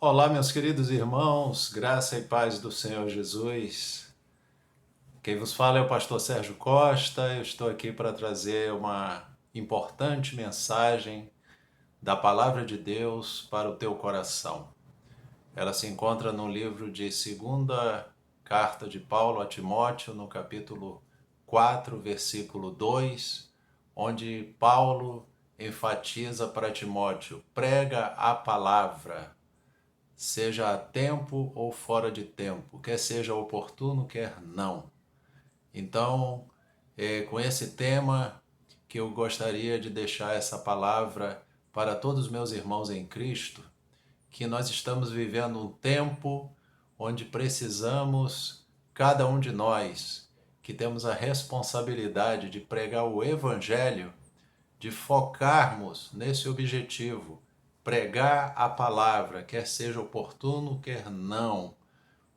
Olá, meus queridos irmãos, graça e paz do Senhor Jesus. Quem vos fala é o pastor Sérgio Costa. Eu estou aqui para trazer uma importante mensagem da palavra de Deus para o teu coração. Ela se encontra no livro de segunda carta de Paulo a Timóteo, no capítulo 4, versículo 2, onde Paulo enfatiza para Timóteo: prega a palavra, seja a tempo ou fora de tempo, quer seja oportuno, quer não. Então, é com esse tema que eu gostaria de deixar essa palavra para todos os meus irmãos em Cristo, que nós estamos vivendo um tempo onde precisamos, cada um de nós, que temos a responsabilidade de pregar o Evangelho, de focarmos nesse objetivo, pregar a palavra, quer seja oportuno, quer não,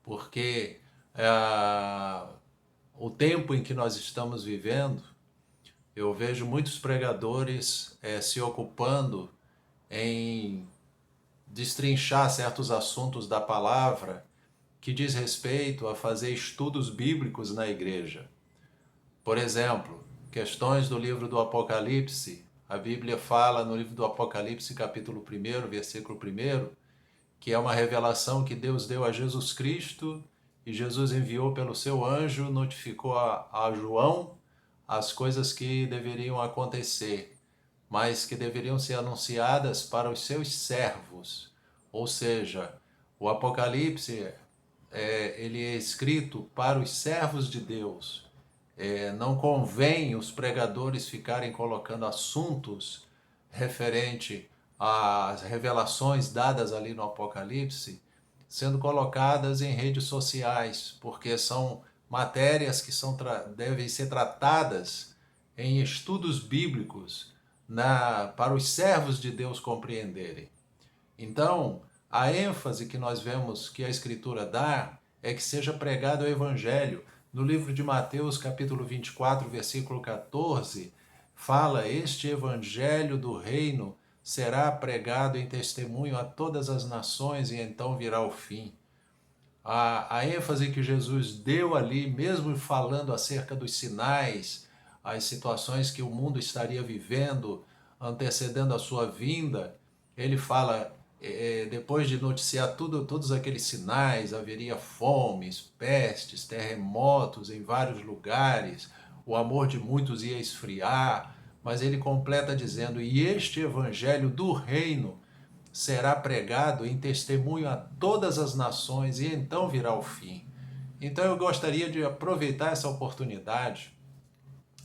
porque o tempo em que nós estamos vivendo, eu vejo muitos pregadores se ocupando em destrinchar certos assuntos da palavra que diz respeito a fazer estudos bíblicos na igreja. Por exemplo, questões do livro do Apocalipse. A Bíblia fala no livro do Apocalipse, capítulo 1, versículo 1, que é uma revelação que Deus deu a Jesus Cristo e Jesus enviou pelo seu anjo, notificou a João as coisas que deveriam acontecer, mas que deveriam ser anunciadas para os seus servos. Ou seja, o Apocalipse ele é escrito para os servos de Deus. Não convém os pregadores ficarem colocando assuntos referente às revelações dadas ali no Apocalipse, sendo colocadas em redes sociais, porque são matérias que devem ser tratadas em estudos bíblicos para os servos de Deus compreenderem. Então, a ênfase que nós vemos que a Escritura dá é que seja pregado o Evangelho. No livro de Mateus, capítulo 24, versículo 14, fala: este Evangelho do reino será pregado em testemunho a todas as nações e então virá o fim. A ênfase que Jesus deu ali, mesmo falando acerca dos sinais, as situações que o mundo estaria vivendo, antecedendo a sua vinda, ele fala, depois de noticiar todos aqueles sinais, haveria fomes, pestes, terremotos em vários lugares, o amor de muitos ia esfriar, mas ele completa dizendo: e este evangelho do reino será pregado em testemunho a todas as nações e então virá o fim. Então eu gostaria de aproveitar essa oportunidade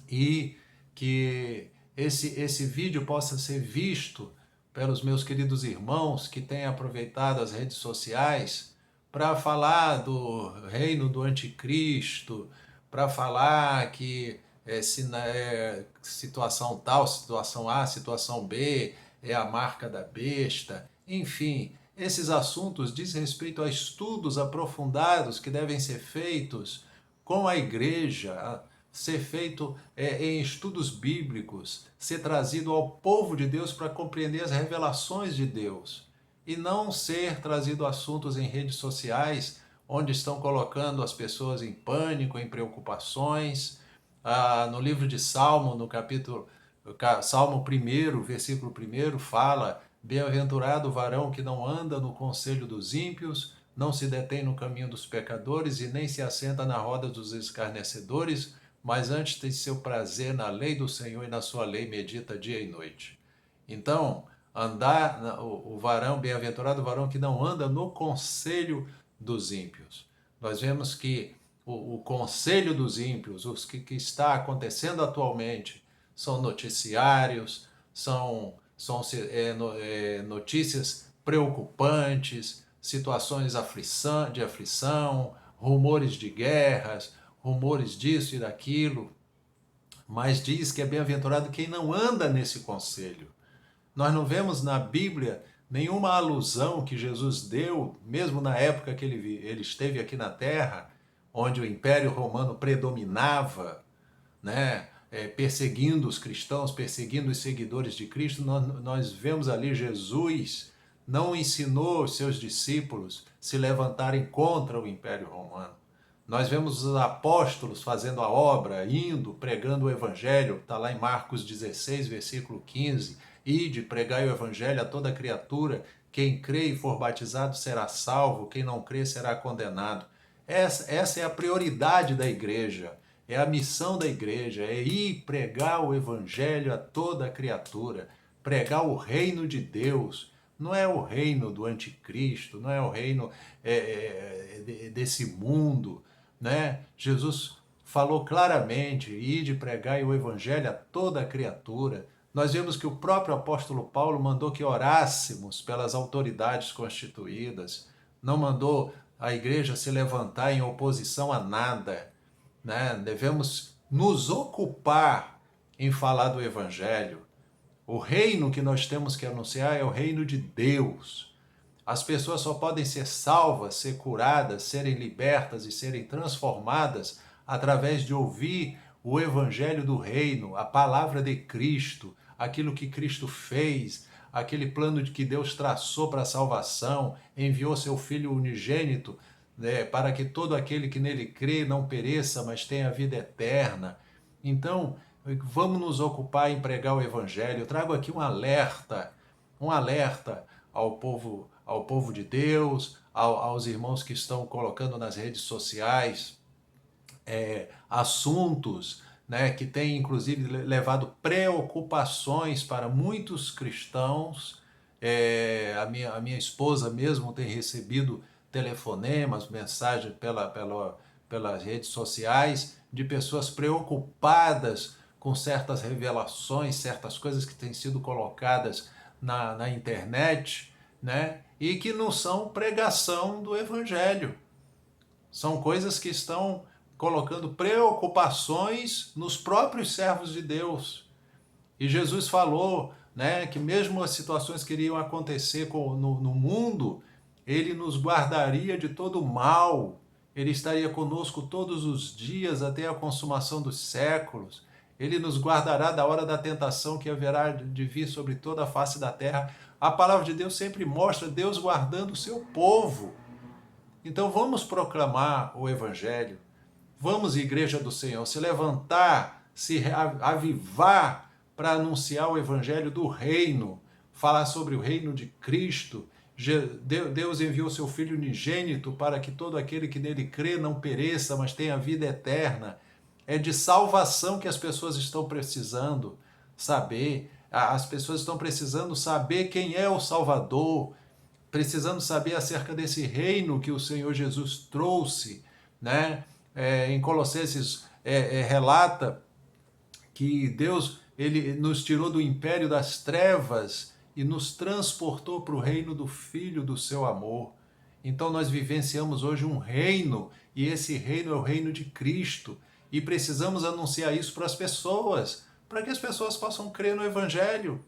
e que esse vídeo possa ser visto pelos meus queridos irmãos que têm aproveitado as redes sociais para falar do reino do anticristo, para falar que situação tal, situação A, situação B é a marca da besta, enfim, esses assuntos dizem respeito a estudos aprofundados que devem ser feitos com a igreja, ser feito em estudos bíblicos, ser trazido ao povo de Deus para compreender as revelações de Deus e não ser trazido assuntos em redes sociais onde estão colocando as pessoas em pânico, em preocupações. No livro de Salmo, no capítulo Salmo 1, versículo 1, fala: bem-aventurado o varão que não anda no conselho dos ímpios, não se detém no caminho dos pecadores e nem se assenta na roda dos escarnecedores, mas antes tem seu prazer na lei do Senhor e na sua lei medita dia e noite. Então, o varão, bem-aventurado o varão que não anda no conselho dos ímpios. Nós vemos que o conselho dos ímpios, os que está acontecendo atualmente, são noticiários, são notícias preocupantes, situações de aflição, rumores de guerras, rumores disso e daquilo, mas diz que é bem-aventurado quem não anda nesse conselho. Nós não vemos na Bíblia nenhuma alusão que Jesus deu, mesmo na época que ele esteve aqui na Terra, onde o Império Romano predominava, né? Perseguindo os cristãos, perseguindo os seguidores de Cristo. Nós vemos ali Jesus não ensinou os seus discípulos se levantarem contra o Império Romano. Nós vemos os apóstolos fazendo a obra, indo, pregando o Evangelho, está lá em Marcos 16, versículo 15, ide, pregai o Evangelho a toda criatura, quem crê e for batizado será salvo, quem não crê será condenado. Essa é a prioridade da igreja, é a missão da igreja, é ir pregar o Evangelho a toda criatura, pregar o reino de Deus. Não é o reino do anticristo, não é o reino desse mundo, né? Jesus falou claramente, ide pregai o evangelho a toda criatura. Nós vemos que o próprio apóstolo Paulo mandou que orássemos pelas autoridades constituídas, não mandou a igreja se levantar em oposição a nada, né? Devemos nos ocupar em falar do evangelho. O reino que nós temos que anunciar é o reino de Deus. As pessoas só podem ser salvas, ser curadas, serem libertas e serem transformadas através de ouvir o evangelho do reino, a palavra de Cristo, aquilo que Cristo fez, aquele plano que Deus traçou para a salvação, enviou seu Filho unigênito, né, para que todo aquele que nele crê não pereça, mas tenha vida eterna. Então, vamos nos ocupar em pregar o evangelho. Eu trago aqui um alerta ao povo de Deus, aos irmãos que estão colocando nas redes sociais assuntos, né, que têm inclusive levado preocupações para muitos cristãos. A minha esposa mesmo tem recebido telefonemas, mensagens pelas redes sociais de pessoas preocupadas com certas revelações, certas coisas que têm sido colocadas na internet, né? E que não são pregação do Evangelho. São coisas que estão colocando preocupações nos próprios servos de Deus. E Jesus falou, né, que mesmo as situações que iriam acontecer no mundo, ele nos guardaria de todo mal. Ele estaria conosco todos os dias até a consumação dos séculos. Ele nos guardará da hora da tentação que haverá de vir sobre toda a face da terra. A palavra de Deus sempre mostra Deus guardando o seu povo. Então vamos proclamar o Evangelho. Vamos, Igreja do Senhor, se levantar, se avivar para anunciar o Evangelho do reino, falar sobre o reino de Cristo. Deus enviou seu Filho unigênito para que todo aquele que nele crê não pereça, mas tenha vida eterna. É de salvação que as pessoas estão precisando saber. As pessoas estão precisando saber quem é o Salvador, precisando saber acerca desse reino que o Senhor Jesus trouxe, né? Em Colossenses relata que Deus ele nos tirou do império das trevas e nos transportou para o reino do Filho do seu amor. Então nós vivenciamos hoje um reino, e esse reino é o reino de Cristo. E precisamos anunciar isso para as pessoas, para que as pessoas possam crer no Evangelho.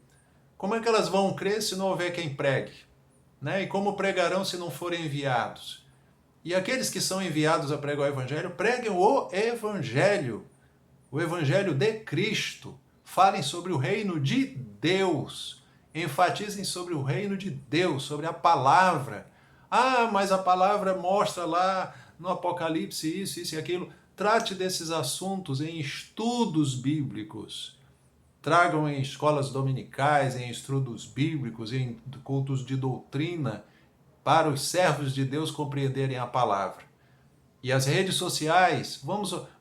Como é que elas vão crer se não houver quem pregue? Né? E como pregarão se não forem enviados? E aqueles que são enviados a pregar o Evangelho, preguem o Evangelho de Cristo. Falem sobre o reino de Deus. Enfatizem sobre o reino de Deus, sobre a palavra. Ah, mas a palavra mostra lá no Apocalipse isso e aquilo. Trate desses assuntos em estudos bíblicos. Tragam em escolas dominicais, em estudos bíblicos, em cultos de doutrina, para os servos de Deus compreenderem a palavra. E as redes sociais,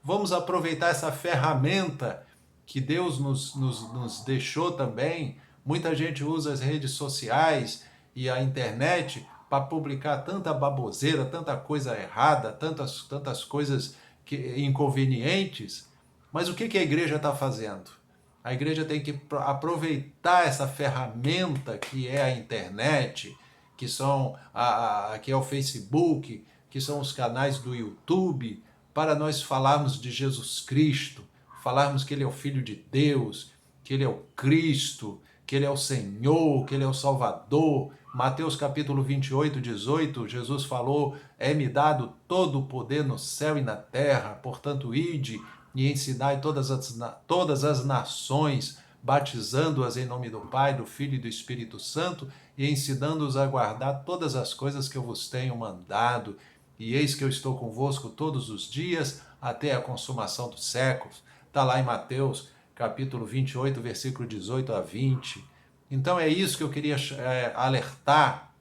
vamos aproveitar essa ferramenta que Deus nos deixou também. Muita gente usa as redes sociais e a internet para publicar tanta baboseira, tanta coisa errada, tantas coisas inconvenientes. Mas o que a igreja está fazendo? A igreja tem que aproveitar essa ferramenta que é a internet, que é o Facebook, que são os canais do YouTube, para nós falarmos de Jesus Cristo, falarmos que Ele é o Filho de Deus, que Ele é o Cristo, que Ele é o Senhor, que Ele é o Salvador. Mateus capítulo 28, 18, Jesus falou, é-me dado todo o poder no céu e na terra, portanto ide e ensinai todas as nações, batizando-as em nome do Pai, do Filho e do Espírito Santo, e ensinando-os a guardar todas as coisas que eu vos tenho mandado. E eis que eu estou convosco todos os dias, até a consumação dos séculos. Está lá em Mateus, capítulo 28, versículo 18 a 20. Então é isso que eu queria alertar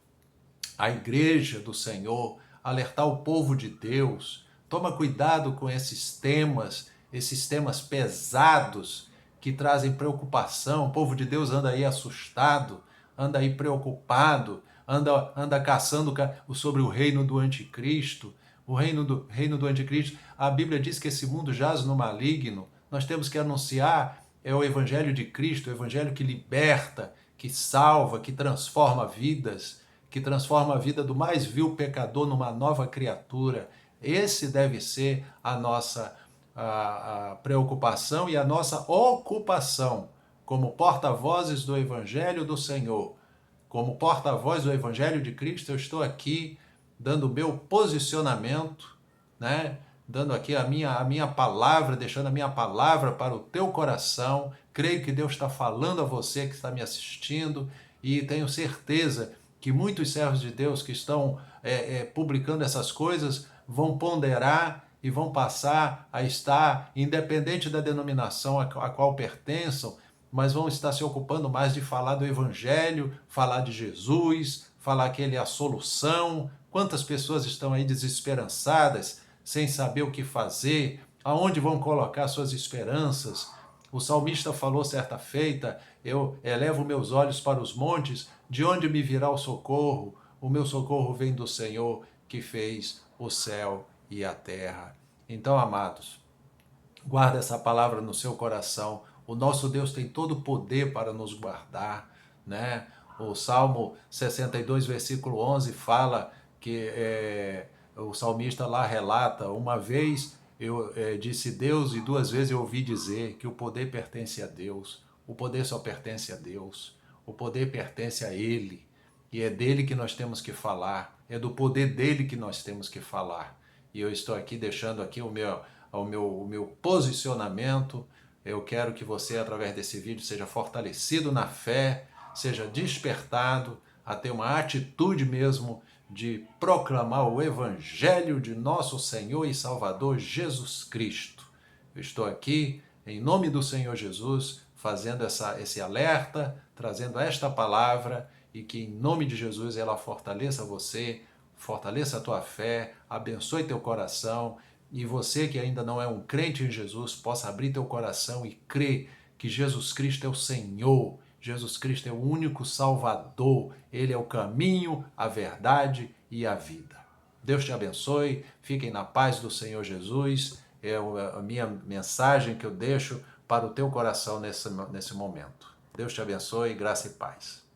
a igreja do Senhor, alertar o povo de Deus. Toma cuidado com esses temas pesados que trazem preocupação. O povo de Deus anda aí assustado, anda aí preocupado, anda caçando sobre o reino do anticristo. O reino do anticristo, a Bíblia diz que esse mundo jaz no maligno. Nós temos que anunciar o evangelho de Cristo, o evangelho que liberta, que salva, que transforma vidas, que transforma a vida do mais vil pecador numa nova criatura. Esse deve ser a nossa a preocupação e a nossa ocupação como porta-vozes do Evangelho do Senhor. Como porta-voz do Evangelho de Cristo, eu estou aqui dando o meu posicionamento, né? Dando aqui a minha palavra, deixando a minha palavra para o teu coração. Creio que Deus está falando a você que está me assistindo e tenho certeza que muitos servos de Deus que estão publicando essas coisas vão ponderar e vão passar a estar, independente da denominação a qual pertençam, mas vão estar se ocupando mais de falar do Evangelho, falar de Jesus, falar que Ele é a solução. Quantas pessoas estão aí desesperançadas, sem saber o que fazer, aonde vão colocar suas esperanças? O salmista falou certa feita, eu elevo meus olhos para os montes, de onde me virá o socorro? O meu socorro vem do Senhor, que fez o céu e a terra. Então, amados, guarda essa palavra no seu coração. O nosso Deus tem todo o poder para nos guardar, né? O Salmo 62, versículo 11 fala que o salmista lá relata: uma vez eu disse Deus e duas vezes eu ouvi dizer que o poder pertence a Deus. O poder só pertence a Deus. O poder pertence a Ele. E é dele que nós temos que falar. É do poder dele que nós temos que falar. E eu estou aqui deixando aqui o meu posicionamento. Eu quero que você, através desse vídeo, seja fortalecido na fé, seja despertado a ter uma atitude mesmo de proclamar o Evangelho de nosso Senhor e Salvador Jesus Cristo. Eu estou aqui, em nome do Senhor Jesus, fazendo esse alerta, trazendo esta palavra, e que em nome de Jesus ela fortaleça você, fortaleça a tua fé, abençoe teu coração, e você que ainda não é um crente em Jesus, possa abrir teu coração e crer que Jesus Cristo é o Senhor, Jesus Cristo é o único Salvador, Ele é o caminho, a verdade e a vida. Deus te abençoe, fiquem na paz do Senhor Jesus, é a minha mensagem que eu deixo para o teu coração nesse momento. Deus te abençoe, graça e paz.